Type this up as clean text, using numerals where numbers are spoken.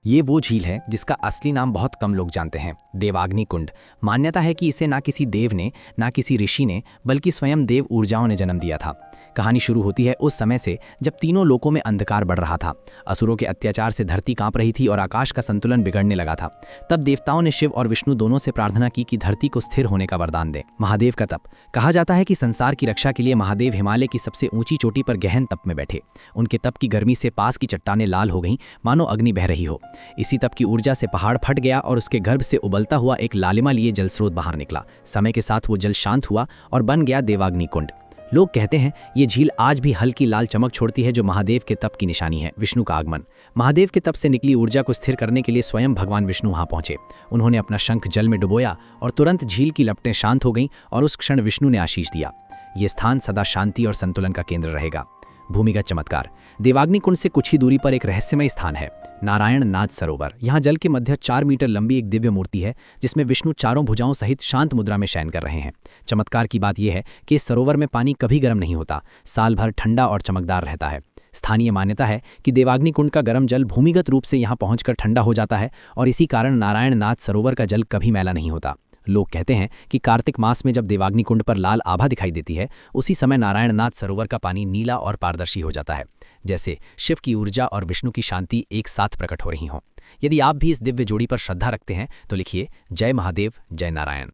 ये वो झील है जिसका असली नाम बहुत कम लोग जानते हैं, देवाग्नि कुंड। मान्यता है कि इसे ना किसी देव ने, ना किसी ऋषि ने, बल्कि स्वयं देव ऊर्जाओं ने जन्म दिया था। कहानी शुरू होती है उस समय से जब तीनों लोकों में अंधकार बढ़ रहा था। असुरों के अत्याचार से धरती कांप रही थी और आकाश का संतुलन बिगड़ने लगा था। तब देवताओं ने शिव और विष्णु दोनों से प्रार्थना की कि धरती को स्थिर होने का वरदान दे। महादेव का तप। कहा जाता है कि संसार की रक्षा के लिए महादेव हिमालय की सबसे ऊंची चोटी पर गहन तप में बैठे। उनके तप की गर्मी से पास की चट्टानें लाल हो गईं, मानो अग्नि बह रही हो। इसी तप की ऊर्जा से पहाड़ फट गया और उसके गर्भ से उबलता हुआ एक लालिमा लिए जल स्रोत बाहर निकला। समय के साथ वो जल शांत हुआ और बन गया देवाग्नि कुंड। लोग कहते हैं ये झील आज भी हल्की लाल चमक छोड़ती है, जो महादेव के तप की निशानी है। विष्णु का आगमन। महादेव के तप से निकली ऊर्जा को स्थिर करने के लिए स्वयं भगवान विष्णु वहां पहुंचे। उन्होंने अपना शंख जल में डुबोया और तुरंत झील की लपटें शांत हो गईं और उस क्षण विष्णु ने आशीष दिया। ये स्थान सदा शांति और संतुलन का केंद्र रहेगा। भूमिगत चमत्कार। देवाग्नि कुंड से कुछ ही दूरी पर एक रहस्यमय स्थान है, नारायण नाद सरोवर। यहाँ जल के मध्य 4 मीटर लंबी एक दिव्य मूर्ति है, जिसमें विष्णु चारों भुजाओं सहित शांत मुद्रा में शयन कर रहे हैं। चमत्कार की बात यह है कि इस सरोवर में पानी कभी गर्म नहीं होता, साल भर ठंडा और चमकदार रहता है। स्थानीय मान्यता है कि देवाग्नि कुंड का गर्म जल भूमिगत रूप से यहाँ पहुंचकर ठंडा हो जाता है और इसी कारण नारायण नाद सरोवर का जल कभी मैला नहीं होता। लोग कहते हैं कि कार्तिक मास में जब देवाग्नि कुंड पर लाल आभा दिखाई देती है, उसी समय नारायणनाथ सरोवर का पानी नीला और पारदर्शी हो जाता है, जैसे शिव की ऊर्जा और विष्णु की शांति एक साथ प्रकट हो रही हों। यदि आप भी इस दिव्य जोड़ी पर श्रद्धा रखते हैं तो लिखिए जय महादेव, जय नारायण।